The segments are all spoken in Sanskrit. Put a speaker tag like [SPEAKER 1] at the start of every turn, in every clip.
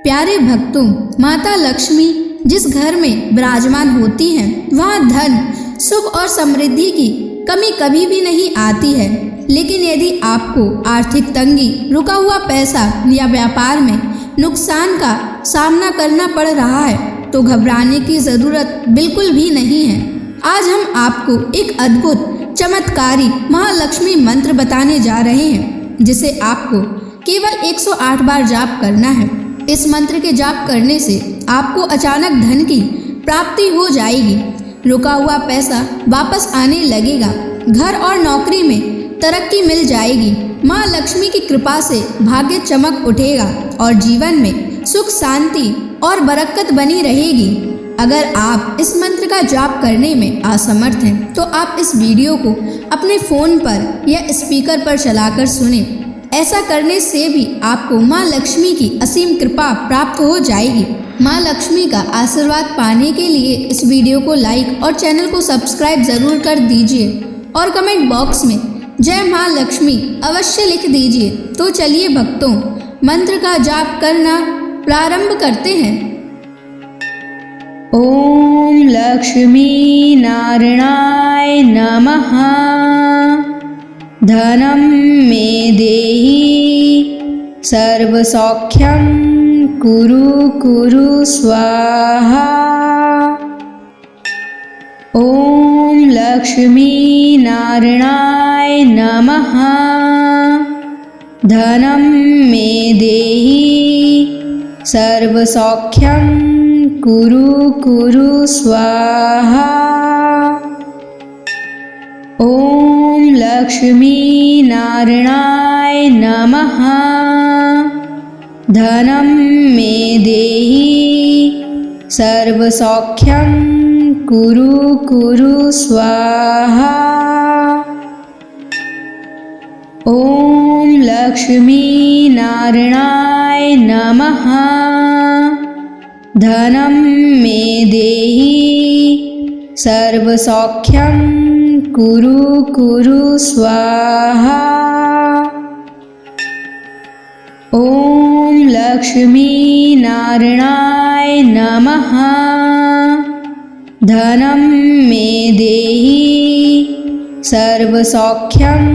[SPEAKER 1] प्यारे भक्तों, माता लक्ष्मी जिस घर में विराजमान होती हैं, वहाँ धन, सुख और समृद्धि की कमी कभी भी नहीं आती है। लेकिन यदि आपको आर्थिक तंगी, रुका हुआ पैसा या व्यापार में नुकसान का सामना करना पड़ रहा है तो घबराने की ज़रूरत बिल्कुल भी नहीं है। आज हम आपको एक अद्भुत चमत्कारी महालक्ष्मी मंत्र बताने जा रहे हैं, जिसे आपको केवल 108 बार जाप करना है। इस मंत्र के जाप करने से आपको अचानक धन की प्राप्ति हो जाएगी, रुका हुआ पैसा वापस आने लगेगा, घर और नौकरी में तरक्की मिल जाएगी, माँ लक्ष्मी की कृपा से भाग्य चमक उठेगा और जीवन में सुख, शांति और बरकत बनी रहेगी। अगर आप इस मंत्र का जाप करने में असमर्थ हैं तो आप इस वीडियो को अपने फ़ोन पर या स्पीकर पर चलाकर सुनें। ऐसा करने से भी आपको माँ लक्ष्मी की असीम कृपा प्राप्त हो जाएगी। माँ लक्ष्मी का आशीर्वाद पाने के लिए इस वीडियो को लाइक और चैनल को सब्सक्राइब ज़रूर कर दीजिए और कमेंट बॉक्स में जय माँ लक्ष्मी अवश्य लिख दीजिए। तो चलिए भक्तों, मंत्र का जाप करना प्रारंभ करते हैं। ओम लक्ष्मी नारायणाय नमः। धनं मे देहि सर्वसौख्यं कुरु कुरु स्वाहा। ओम लक्ष्मी नारायणाय नमः। धनं मे देहि सर्वसौख्यं कुरु कुरु स्वाहा। ओम लक्ष्मी नारायणाय नमः। धनं मे देहि सर्वसौख्यं कुरु कुरु स्वाहा। ओम लक्ष्मी नारायणाय नमः। धनं मे देहि सर्वसौख्यं कुरु कुरु स्वाहा। ओम लक्ष्मी नारायणाय नमः। धनं मे देहि सर्वसौख्यं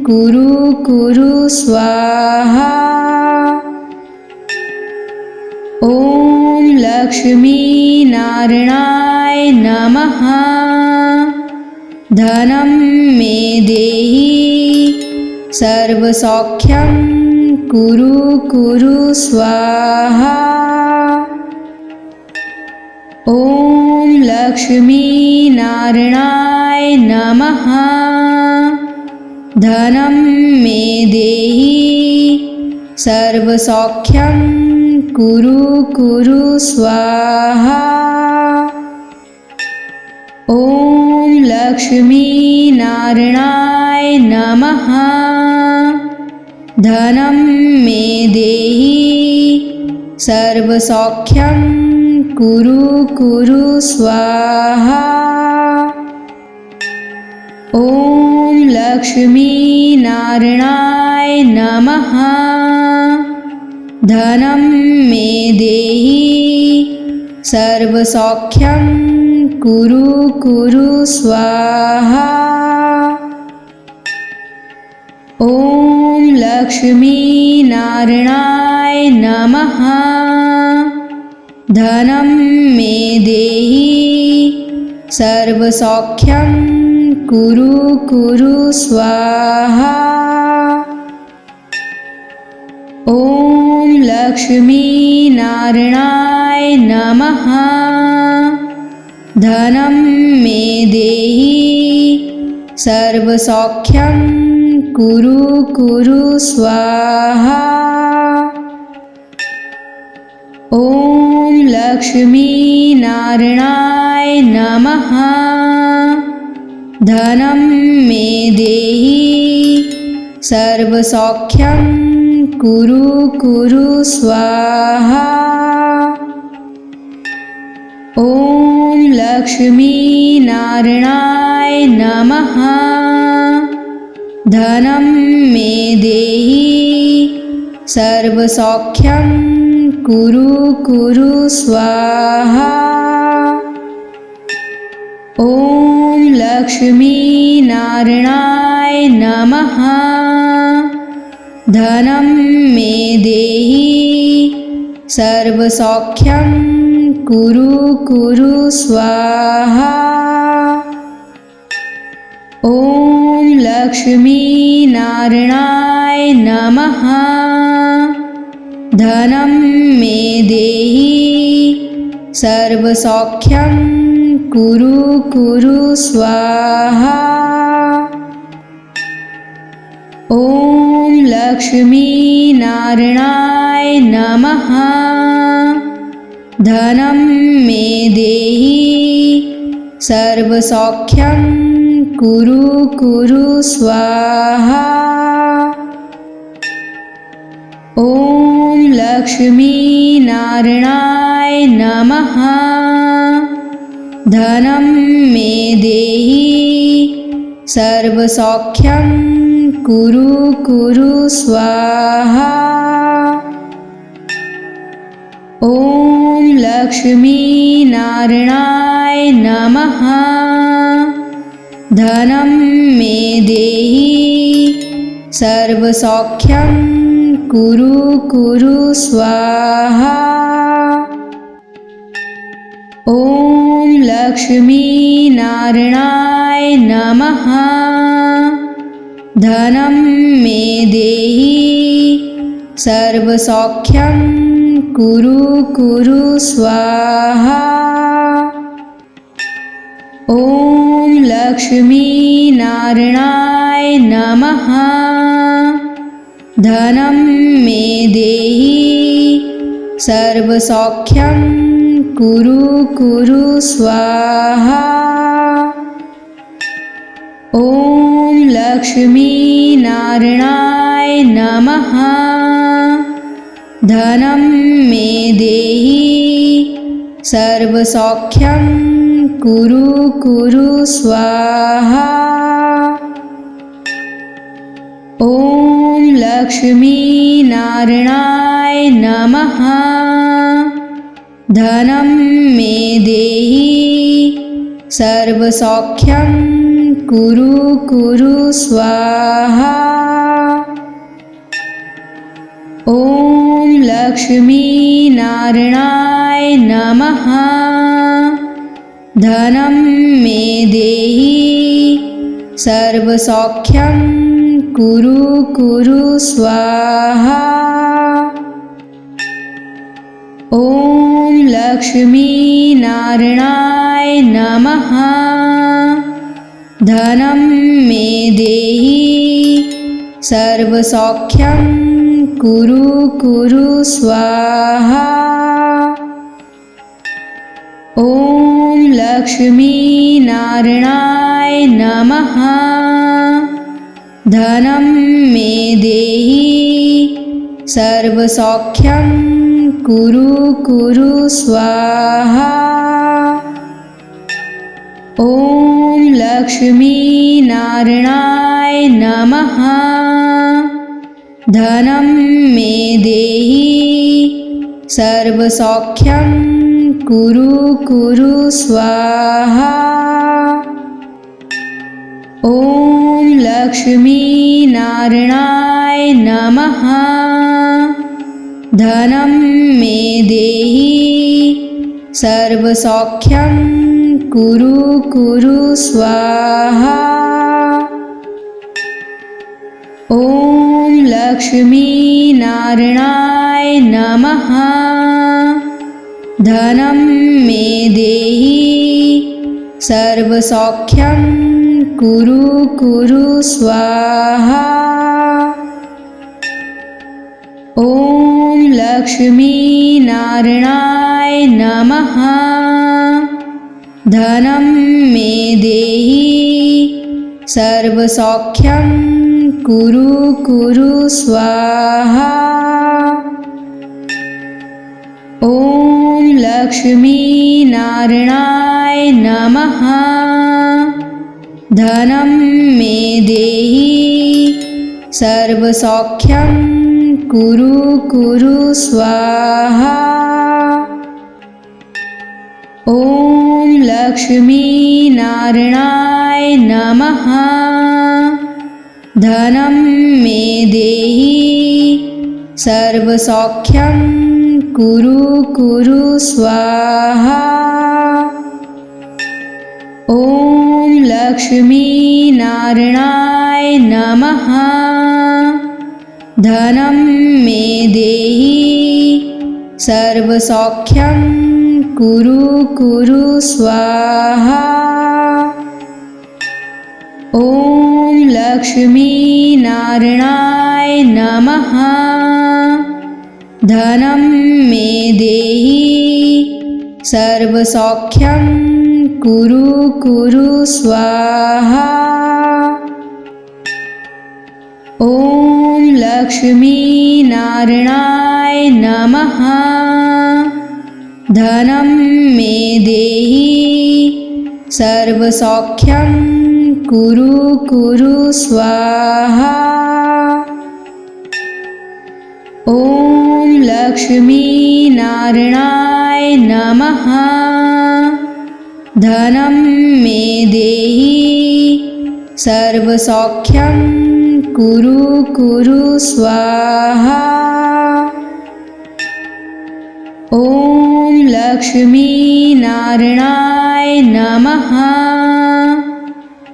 [SPEAKER 1] कुरु कुरु स्वाहा। ओम लक्ष्मी नारायणाय नमः। धनं मे देहि सर्वसौख्यं कुरु कुरु स्वाहा। ओम लक्ष्मी नारायणाय नमः। धनं मे देहि सर्वसौख्यं कुरु कुरु स्वाहा। ओम लक्ष्मी नारायणाय नमः। धनं मे देहि सर्वसौख्यं कुरु कुरु स्वाहा। ओम लक्ष्मी नारायणाय नमः। धनं मे देहि सर्वसौख्यं कुरु कुरु स्वाहा। ओम लक्ष्मी नारायणाय नमः। धनं मे देहि सर्वसौख्यं कुरु कुरु स्वाहा। ओम लक्ष्मी नारायणाय नमः। धनं मे देहि सर्वसौख्यं कुरु कुरु स्वाहा। ओम लक्ष्मी नारायणाय नमः। धनं मे देहि सर्वसौख्यं कुरु कुरु स्वाहा। ओम लक्ष्मी नारायणाय नमः। धनं मे देहि सर्वसौख्यं कुरु कुरु स्वाहा। ॐ लक्ष्मी नारायणाय नमः। धनं मे देहि सर्वसौख्यं कुरु कुरु स्वाहा। ॐ लक्ष्मी नारायणाय नमः। धनं मे देहि सर्वसौख्यं कुरु कुरु स्वाहा। ॐ लक्ष्मी नारायणाय नमः। धनं मे देहि सर्वसौख्यं कुरु कुरु स्वाहा। ॐ लक्ष्मी नारायणाय नमः। धनं मे देहि सर्वसौख्यं कुरु कुरु स्वाहा। ॐ लक्ष्मी नारायणाय नमः। धनं मे देहि सर्वसौख्यं कुरु कुरु स्वाहा। ॐ लक्ष्मी नारायणाय नमः। धनं मे देहि सर्वसौख्यं कुरु कुरु स्वाहा। ॐ लक्ष्मी नारायणाय नमः। धनं मे देहि सर्वसौख्यं कुरु कुरु स्वाहा। ॐ लक्ष्मी नारायणाय नमः। धनं मे देहि सर्वसौख्यं कुरु कुरु स्वाहा। ॐ लक्ष्मी नारायणाय नमः। धनं मे देहि सर्वसौख्यं कुरु कुरु स्वाहा। ॐ लक्ष्मी नारायणाय नमः। धनं मे देहि सर्वसौख्यं कुरु कुरु स्वाहा। ॐ लक्ष्मी नारायणाय नमः। धनं मे देहि सर्वसौख्यं कुरु कुरु स्वाहा। ॐ लक्ष्मी नारायणाय नमः। धनं मे देहि सर्वसौख्यं कुरु कुरु स्वाहा। ॐ लक्ष्मी नारायणाय नमः। धनं मे देहि सर्वसौख्यं कुरु कुरु स्वाहा। ॐ लक्ष्मी नारायणाय नमः। धनं मे देहि सर्वसौख्यं कुरु कुरु स्वाहा। ॐ लक्ष्मी नारायणाय नमः। धनं मे देहि सर्वसौख्यं कुरु कुरु स्वाहा। ॐ लक्ष्मी नारायणाय नमः। धनं मे देहि सर्वसौख्यं कुरु कुरु स्वाहा। ॐ लक्ष्मी नारायणाय नमः। धनं मे देहि सर्वसौख्यं कुरु कुरु स्वाहा। ॐ लक्ष्मीनारायणाय नमः। धनं मे देहि सर्वसौख्यं कुरु कुरु स्वाहा। ॐ लक्ष्मीनारायणाय नमः। धनं मे देहि सर्वसौख्यं कुरु कुरु स्वाहा। ॐ लक्ष्मीनारायणाय नमः। धनं मे देहि सर्वसौख्यं कुरु कुरु स्वाहा। ॐ लक्ष्मीनारायणाय नमः। धनं मे देहि सर्वसौख्यं कुरु कुरु स्वाहा। ॐ लक्ष्मीनारायणाय नमः। धनं मे देहि सर्वसौख्यं कुरु कुरु स्वाहा। ॐ लक्ष्मीनारायणाय नमः।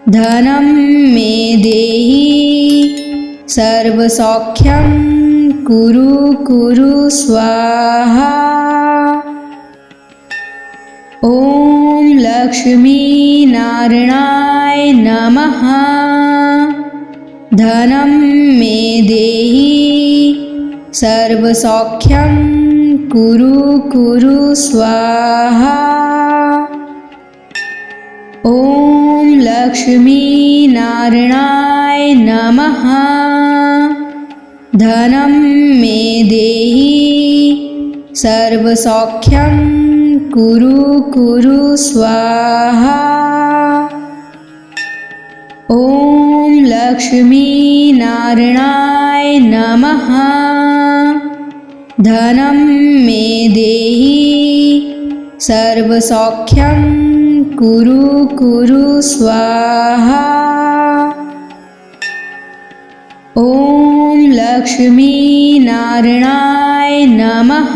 [SPEAKER 1] धनं मे देहि सर्वसौख्यं कुरु कुरु स्वाहा। ॐ लक्ष्मीनारायणाय नमः। धनं मे देहि सर्वसौख्यं कुरु कुरु स्वाहा। ॐ लक्ष्मीनारायणाय नमः। धनं मे देहि सर्वसौख्यं कुरु कुरु स्वाहा। ॐ लक्ष्मीनारायणाय नमः। धनं मे देहि सर्वसौख्यं कुरु कुरु स्वाहा। ॐ लक्ष्मीनारायणाय नमः।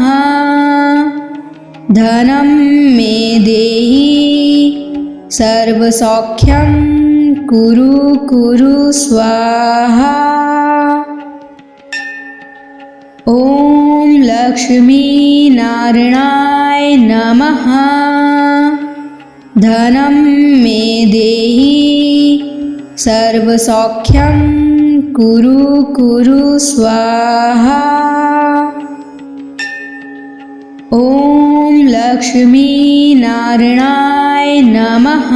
[SPEAKER 1] धनं मे देहि सर्वसौख्यं कुरु कुरु स्वाहा। ॐ लक्ष्मीनारायणाय नमः। धनं मे देहि सर्वसौख्यं कुरु कुरु स्वाहा। ॐ लक्ष्मीनारायणाय नमः।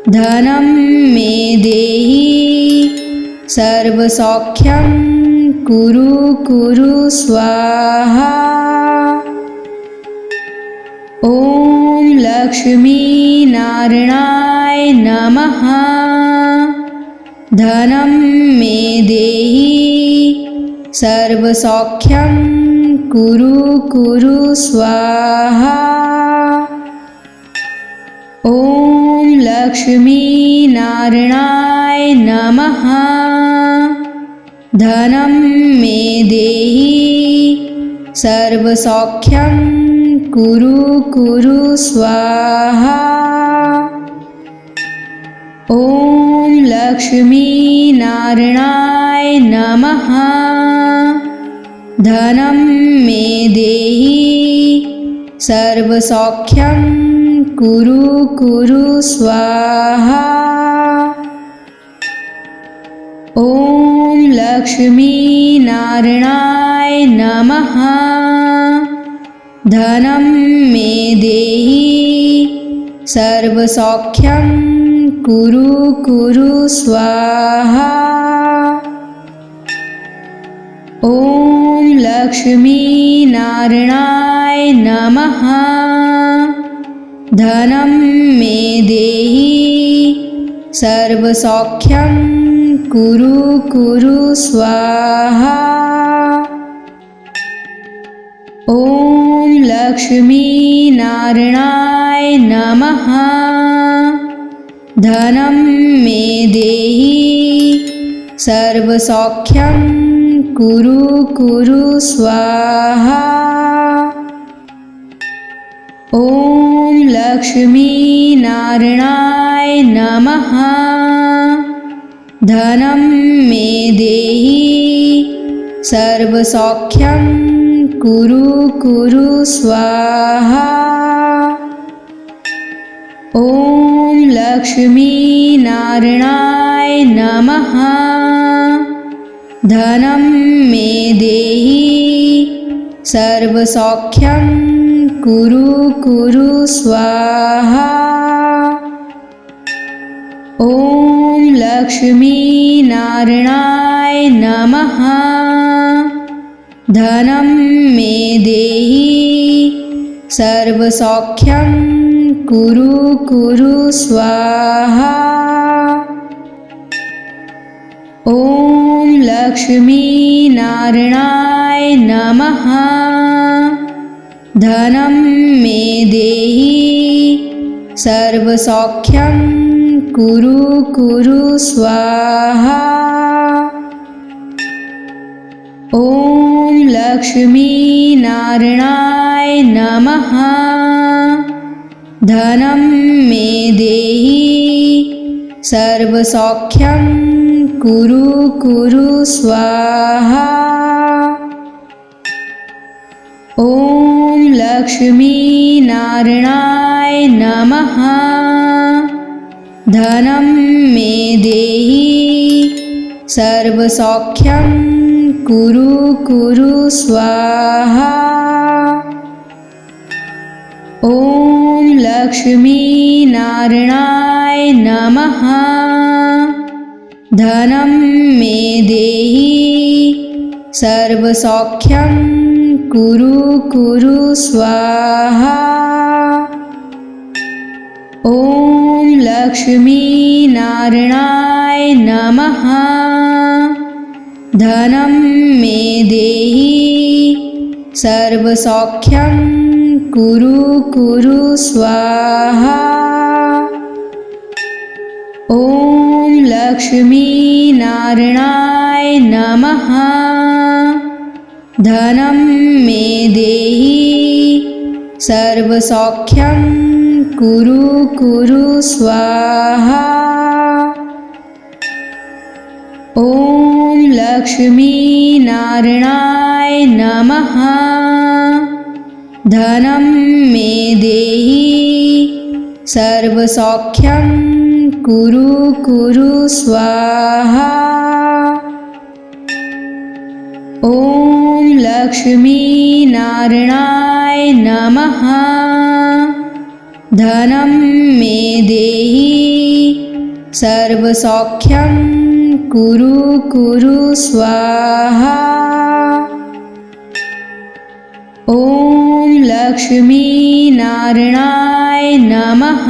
[SPEAKER 1] धनं मे देहि सर्वसौख्यं कुरु कुरु स्वाहा। ॐ लक्ष्मीनारायणाय नमः। धनं मे देहि सर्वसौख्यं कुरु कुरु स्वाहा। ॐ लक्ष्मीनारायणाय नमः। धनं मे देहि सर्वसौख्यं कुरु कुरु स्वाहा। ॐ लक्ष्मीनारायणाय नमः। धनं मे देहि सर्वसौख्यं कुरु कुरु स्वाहा। ॐ लक्ष्मीनारायणाय नमः। धनं मे देहि सर्वसौख्यं कुरु कुरु स्वाहा। ॐ लक्ष्मीनारायणाय नमः। धनं मे देहि सर्वसौख्यं कुरु कुरु स्वाहा। ॐ लक्ष्मी नारायणाय नमः। धनं मे देहि सर्वसौख्यं कुरु कुरु स्वाहा। ॐ लक्ष्मी नारायणाय नमः। धनं मे देहि सर्वसौख्यं कुरु कुरु स्वाहा। ॐ लक्ष्मी नारायणाय नमः। धनं मे देहि सर्वसौख्यं कुरु कुरु स्वाहा। ॐ लक्ष्मी नारायणाय नमः। धनं मे देहि सर्वसौख्यं कुरु कुरु स्वाहा। ॐ लक्ष्मी नारायणाय नमः। धनं मे देहि सर्वसौख्यं कुरु कुरु स्वाहा। ॐ लक्ष्मी नारायणाय नमः। धनं मे देहि सर्वसौख्यं कुरु कुरु स्वाहा। ॐ लक्ष्मी नारायणाय नमः। धनं मे देहि सर्वसौख्यं कुरु कुरु स्वाहा। ॐ लक्ष्मी नारायणाय नमः। धनं मे देहि सर्वसौख्यं कुरु कुरु स्वाहा। ॐ लक्ष्मी नारायणाय नमः। धनं मे देहि सर्वसौख्यं कुरु कुरु स्वाहा। ॐ लक्ष्मी नारायणाय नमः। धनं मे देहि सर्वसौख्यं कुरु कुरु स्वाहा। ॐ लक्ष्मी नारायणाय नमः। धनं मे देहि सर्वसौख्यं कुरु कुरु स्वाहा। ॐ लक्ष्मी नारायणाय नमः। धनं मे देहि सर्वसौख्यं कुरु कुरु स्वाहा। ॐ लक्ष्मी नारायणाय नमः।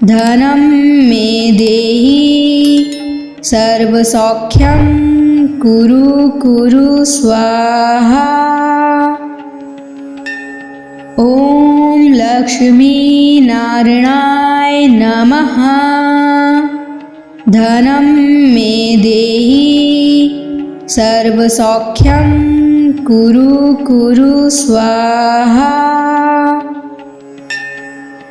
[SPEAKER 1] धनं मे देहि सर्वसौख्यं कुरु कुरु स्वाहा। ॐ लक्ष्मी नारायणाय नमः। धनं मे देहि सर्वसौख्यं कुरु कुरु स्वाहा।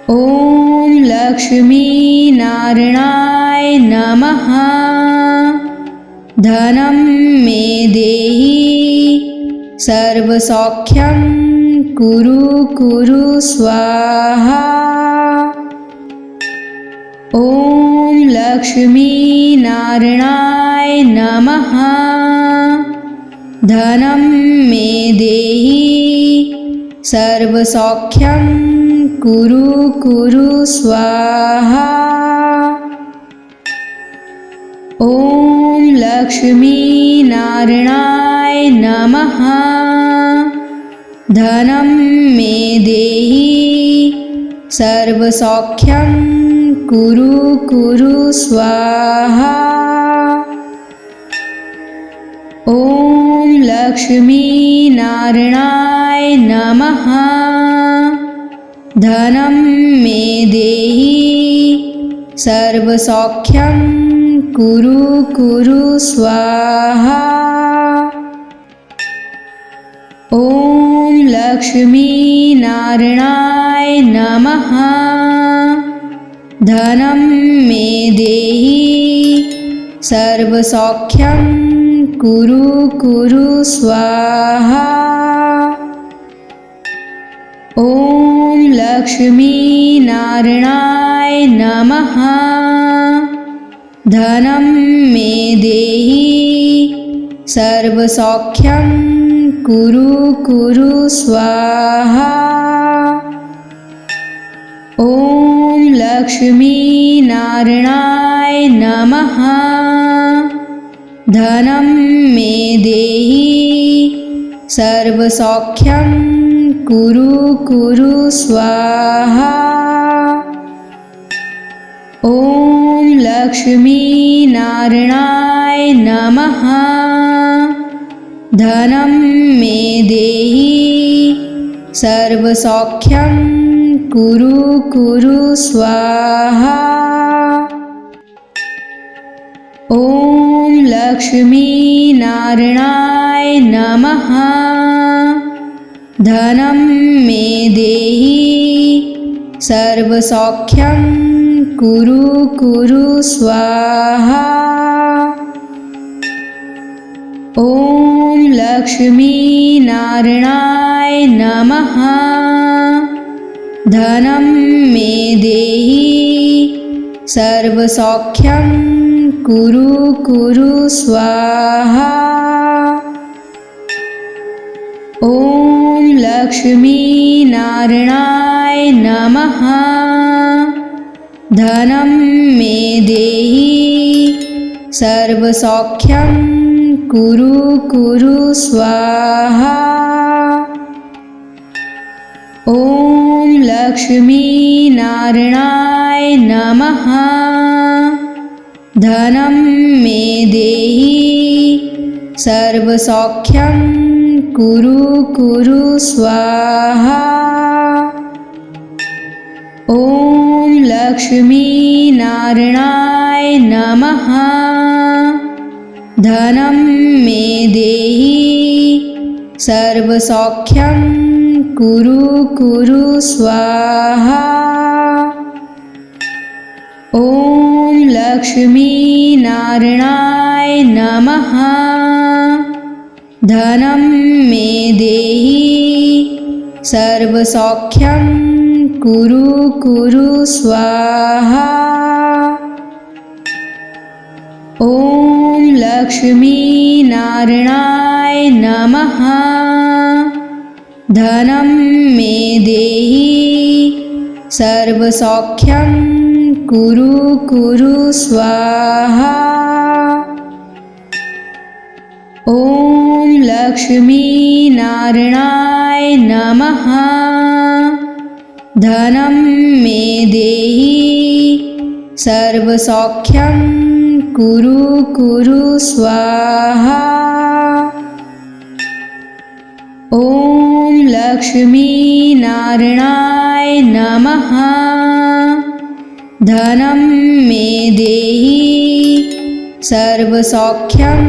[SPEAKER 1] ॐ लक्ष्मी नारायणाय नमः। धनं मे देहि सर्वसौख्यं कुरु कुरु स्वाहा। ॐ लक्ष्मी नारायणाय नमः। धनं मे देहि सर्वसौख्यं कुरु कुरु स्वाहा। ॐ लक्ष्मी नारायणाय नमः। धनं मे देहि सर्वसौख्यं कुरु कुरु स्वाहा। लक्ष्मीनारायणाय नमः। धनं मे देहि सर्वसौख्यं कुरु कुरु स्वाहा। ॐ लक्ष्मीनारायणाय नमः। धनं मे देहि सर्वसौख्यं कुरु कुरु स्वाहा। ॐ लक्ष्मीनारायणाय नमः। धनं मे देहि सर्वसौख्यं कुरु कुरु स्वाहा। ॐ लक्ष्मीनारायणाय नमः। धनं मे देहि सर्वसौख्यं कुरु कुरु स्वाहा। ॐ लक्ष्मीनारायणाय नमः। धनं मे देहि सर्वसौख्यं कुरु कुरु स्वाहा। ॐ लक्ष्मीनारायणाय नमः। धनं मे देहि सर्वसौख्यं कुरु कुरु स्वाहा। ॐ लक्ष्मीनारायणाय नमः। धनं मे देहि सर्वसौख्यं कुरु कुरु स्वाहा। ॐ लक्ष्मीनारायणाय नमः। धनं मे देहि सर्वसौख्यं कुरु कुरु स्वाहा। ॐ लक्ष्मीनारायणाय नमः। धनं मे देहि सर्वसौख्यं कुरु कुरु स्वाहा। ॐ लक्ष्मीनारायणाय नमः। धनं मे देहि सर्वसौख्यं कुरु कुरु स्वाहा। ॐ लक्ष्मीनारायणाय नमः। धनं मे देहि सर्वसौख्यं कुरु कुरु स्वाहा। ॐ लक्ष्मीनारायणाय नमः। धनं मे देहि सर्वसौख्यं कुरु कुरु स्वाहा। ॐ लक्ष्मीनारायणाय नमः। धनं मे देहि सर्वसौख्यं कुरु कुरु स्वाहा। ॐ लक्ष्मीनारायणाय नमः। धनं मे देहि सर्वसौख्यं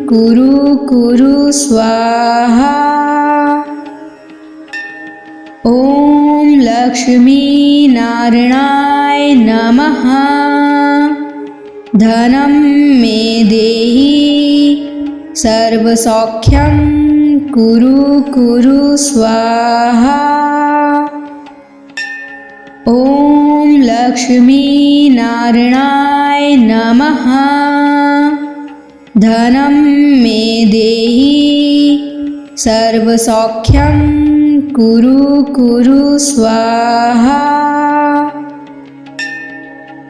[SPEAKER 1] कुरु कुरु स्वाहा। ॐ लक्ष्मीनारायणाय नमः। धनं मे देहि सर्वसौख्यं कुरु कुरु स्वाहा। ॐ लक्ष्मीनारायणाय नमः। धनं मे देहि सर्वसौख्यं कुरु कुरु स्वाहा।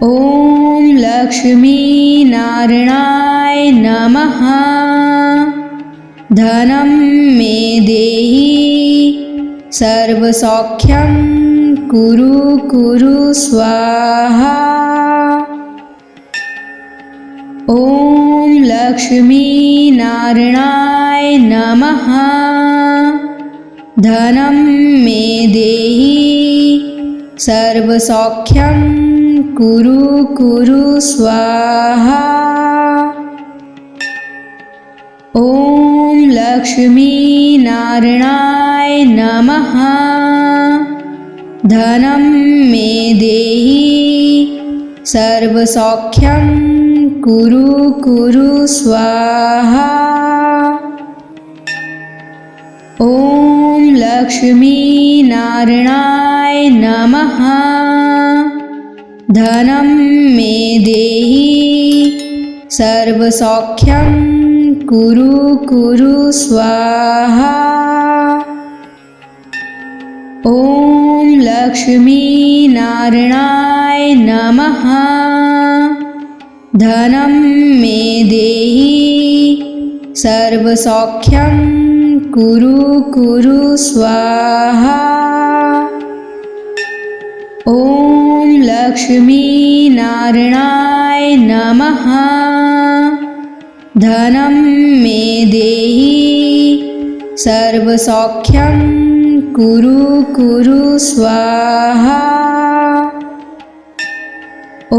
[SPEAKER 1] ॐ लक्ष्मीनारायणाय नमः। धनं मे देहि सर्वसौख्यं कुरु कुरु स्वाहा। ॐ लक्ष्मीनारायणाय नमः। धनं मे देहि सर्वसौख्यं कुरु कुरु स्वाहा। ॐ लक्ष्मीनारायणाय नमः। धनं मे देहि सर्वसौख्यं कुरु कुरु स्वाहा। ॐ लक्ष्मीनारायणाय नमः। धनं मे देहि सर्वसौख्यं कुरु कुरु स्वाहा। ॐ लक्ष्मीनारायणाय नमः। धनं मे देहि सर्वसौख्यं कुरु कुरु स्वाहा। ॐ लक्ष्मीनारायणाय नमः। धनं मे देहि सर्वसौख्यं कुरु कुरु स्वाहा। ॐ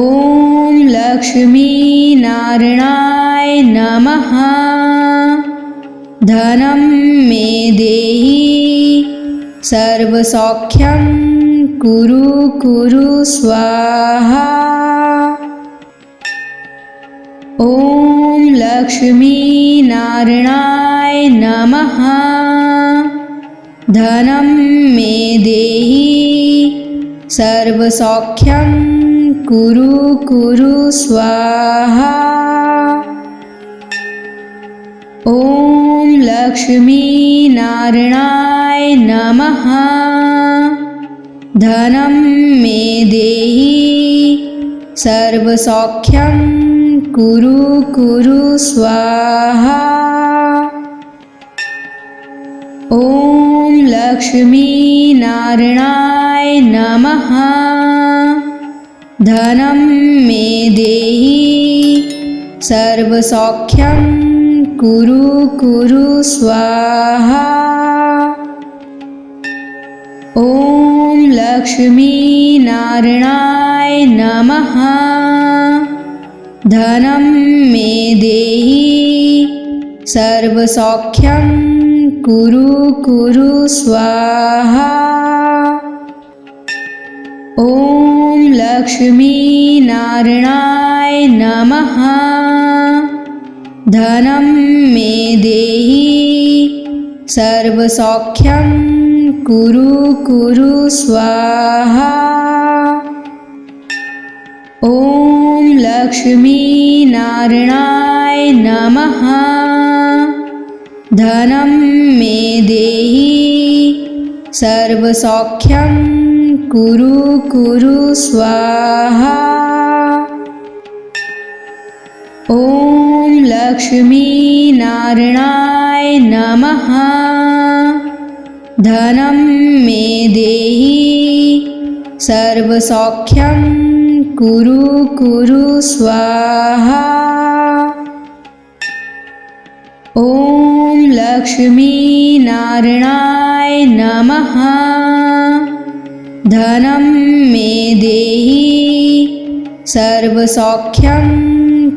[SPEAKER 1] लक्ष्मीनारायणाय नमः। धनं मे देहि सर्वसौख्यं कुरु कुरु स्वाहा। ॐ लक्ष्मीनारायणाय नमः। धनं मे देहि सर्वसौख्यं कुरु कुरु स्वाहा। ॐ लक्ष्मीनारायणाय नमः। धनं मे देहि सर्वसौख्यं कुरु कुरु स्वाहा। ॐ लक्ष्मीनारायणाय नमः। धनं मे देहि सर्वसौख्यं कुरु कुरु स्वाहा। ॐ लक्ष्मीनारायणाय नमः। धनं मे देहि सर्वसौख्यं कुरु कुरु स्वाहा। ॐ लक्ष्मीनारायणाय नमः। धनं मे देहि सर्वसौख्यं कुरु कुरु स्वाहा। ॐ लक्ष्मीनारायणाय नमः। धनं मे देहि सर्वसौख्यं कुरु कुरु स्वाहा। ॐ लक्ष्मीनारायणाय नमः। धनं मे देहि सर्वसौख्यं कुरु कुरु स्वाहा। ॐ लक्ष्मीनारायणाय नमः। धनं मे देहि सर्वसौख्यं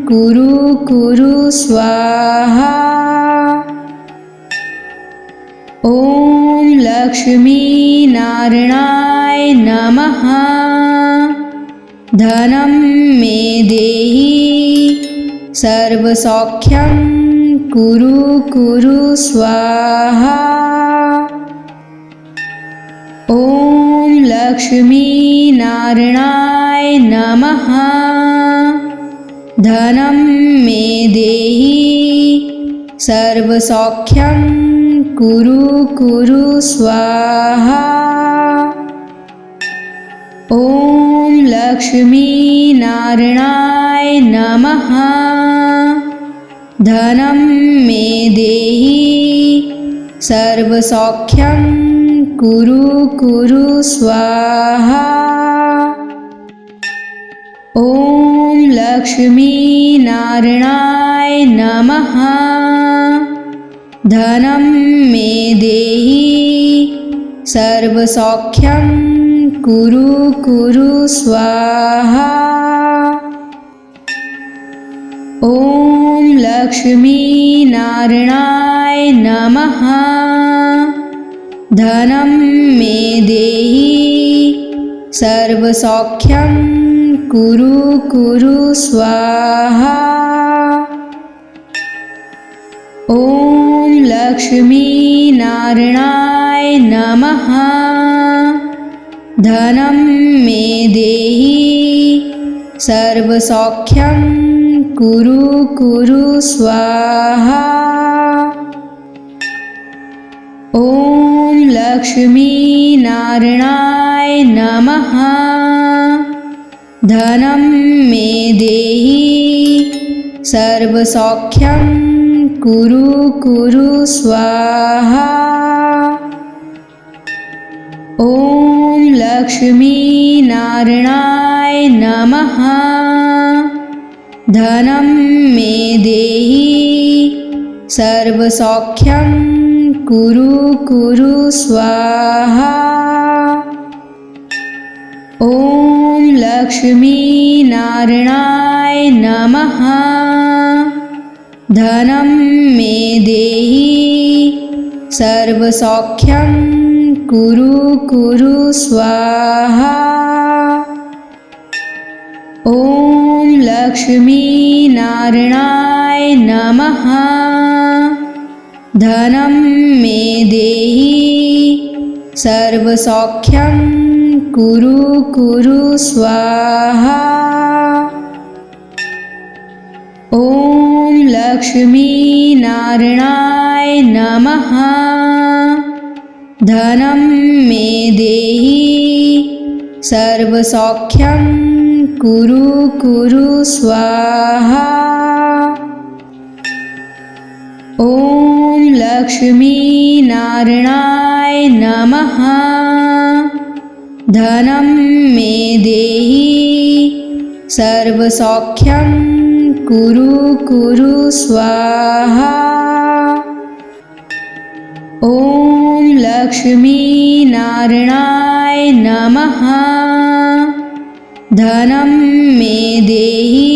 [SPEAKER 1] कुरु कुरु स्वाहा। ॐ लक्ष्मीनारायणाय नमः। धनं मे देहि सर्वसौख्यं कुरु कुरु स्वाहा। ॐ लक्ष्मीनारायणाय नमः। धनं मे देहि सर्वसौख्यं कुरु कुरु स्वाहा। ॐ लक्ष्मीनारायणाय नमः। धनं मे देहि सर्वसौख्यं कुरु कुरु स्वाहा। ॐ लक्ष्मीनारायणाय नमः। धनं मे देहि सर्वसौख्यं कुरु कुरु स्वाहा। ॐ लक्ष्मीनारायणाय नमः। धनं मे देहि सर्वसौख्यं कुरु कुरु स्वाहा। ॐ लक्ष्मीनारायणाय नमः। धनं मे देहि सर्वसौख्यं कुरु कुरु स्वाहा। ॐ लक्ष्मीनारायणाय नमः। धनं मे देहि सर्वसौख्यं कुरु कुरु स्वाहा। ॐ लक्ष्मीनारायणाय नमः। धनं मे देहि सर्वसौख्यं कुरु कुरु स्वाहा। ॐ लक्ष्मीनारायणाय नमः। धनं मे देहि सर्वसौख्यं कुरु कुरु स्वाहा। ॐ लक्ष्मीनारायणाय नमः। धनं मे देहि सर्वसौख्यं कुरु कुरु स्वाहा। ॐ लक्ष्मीनारायणाय नमः। धनं मे देहि सर्वसौख्यं कुरु कुरु स्वाहा। ॐ लक्ष्मीनारायणाय नमः। धनं मे देहि सर्वसौख्यं कुरु कुरु स्वाहा। ॐ लक्ष्मीनारायणाय नमः। धनं मे देहि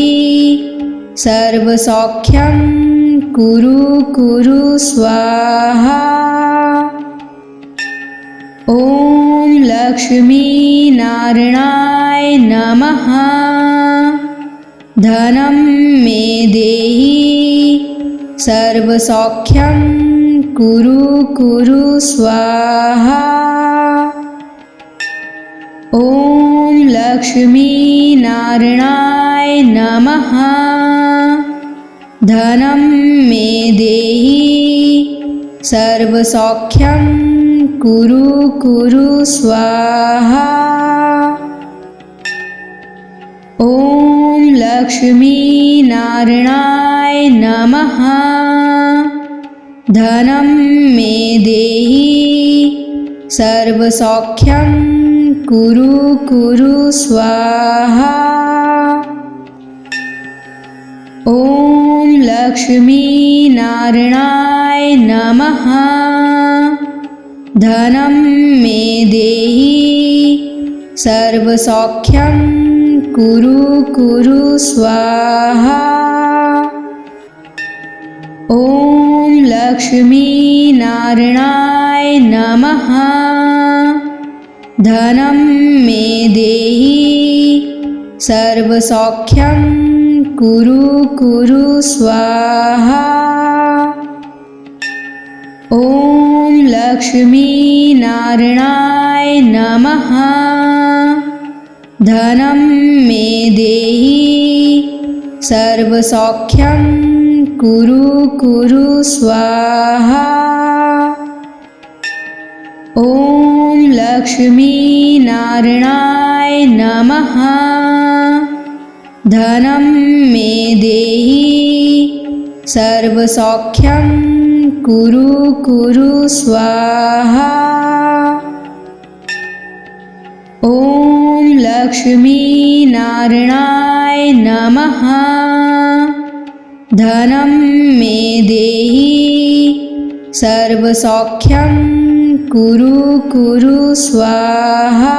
[SPEAKER 1] सर्वसौख्यं कुरु कुरु स्वाहा। ॐ लक्ष्मीनारायणाय नमः। धनं मे देहि सर्वसौख्यं कुरु कुरु स्वाहा। ॐ लक्ष्मीनारायणाय नमः। धनं मे देहि सर्वसौख्यं कुरु कुरु स्वाहा। ॐ लक्ष्मीनारायणाय नमः। धनं मे देहि सर्वसौख्यं कुरु कुरु स्वाहा। ॐ लक्ष्मीनारायणाय नमः। धनं मे देहि सर्वसौख्यं कुरु कुरु स्वाहा। ॐ लक्ष्मीनारायणाय नमः। धनं मे देहि सर्वसौख्यं कुरु कुरु स्वाहा। ॐ लक्ष्मीनारायणाय नमः। धनं मे देहि सर्वसौख्यं कुरु कुरु स्वाहा। ॐ लक्ष्मीनारायणाय नमः। धनं मे देहि सर्वसौख्यं कुरु कुरु स्वाहा। ॐ लक्ष्मीनारायणाय नमः। धनं मे देहि सर्वसौख्यं कुरु कुरु स्वाहा।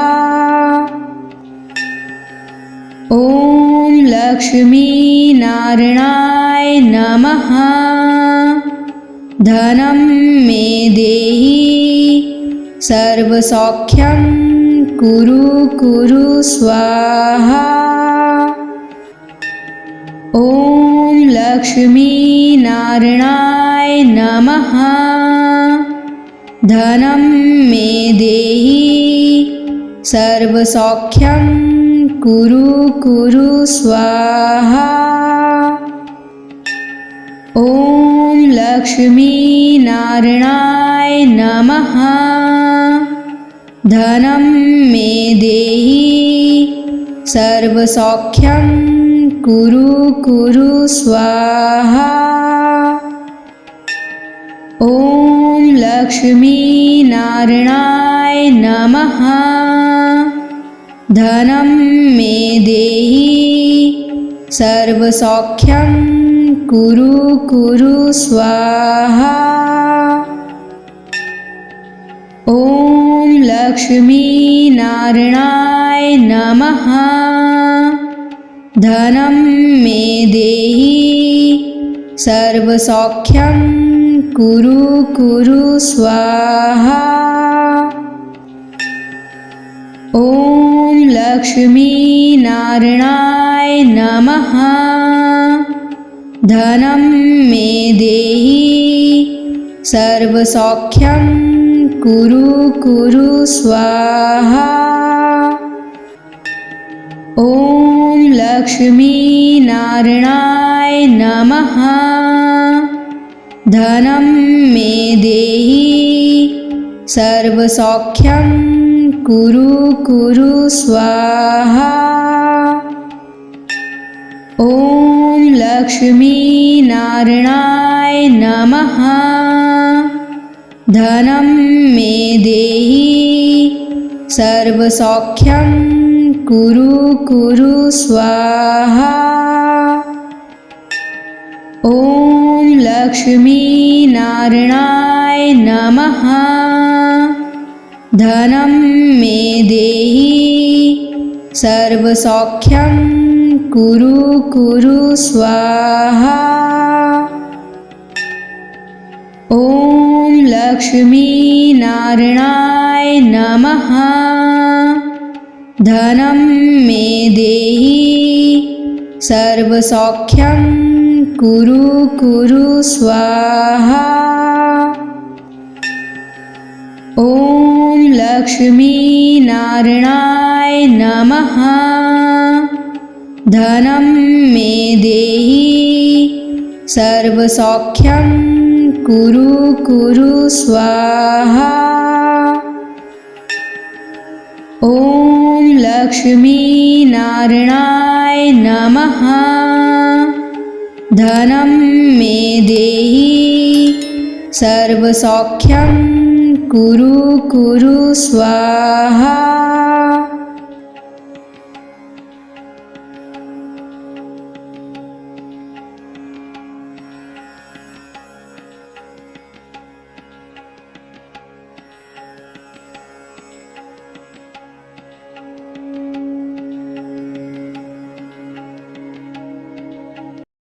[SPEAKER 1] ॐ लक्ष्मीनारायणाय नमः। धनं मे देहि सर्वसौख्यं कुरु कुरु स्वाहा। ॐ लक्ष्मीनारायणाय नमः। धनं मे देहि सर्वसौख्यं कुरु कुरु स्वाहा। ॐ लक्ष्मीनारायणाय नमः। धनं मे देहि सर्वसौख्यं कुरु कुरु स्वाहा। ॐ लक्ष्मीनारायणाय नमः। धनं मे देहि सर्वसौख्यं कुरु कुरु स्वाहा। ॐ लक्ष्मीनारायणाय नमः। धनं मे देहि सर्वसौख्यं कुरु कुरु स्वाहा। ॐ लक्ष्मीनारायणाय नमः। धनं मे देहि सर्वसौख्यं कुरु कुरु स्वाहा। ॐ लक्ष्मीनारायणाय नमः। धनं मे देहि सर्वसौख्यं कुरु कुरु स्वाहा। ॐ लक्ष्मीनारायणाय नमः। धनं मे देहि सर्वसौख्यं कुरु कुरु स्वाहा। ॐ लक्ष्मीनारायणाय नमः। धनं मे देहि सर्वसौख्यं कुरु कुरु स्वाहा। ॐ लक्ष्मीनारायणाय नमः। धनं मे देहि सर्वसौख्यं कुरु कुरु स्वाहा। ॐ लक्ष्मीनारायणाय नमः। धनं मे देहि सर्वसौख्यं कुरु कुरु स्वाहा। ॐ लक्ष्मीनारायणाय नमः। धनं मे देहि सर्वसौख्यं कुरु कुरु स्वाहा।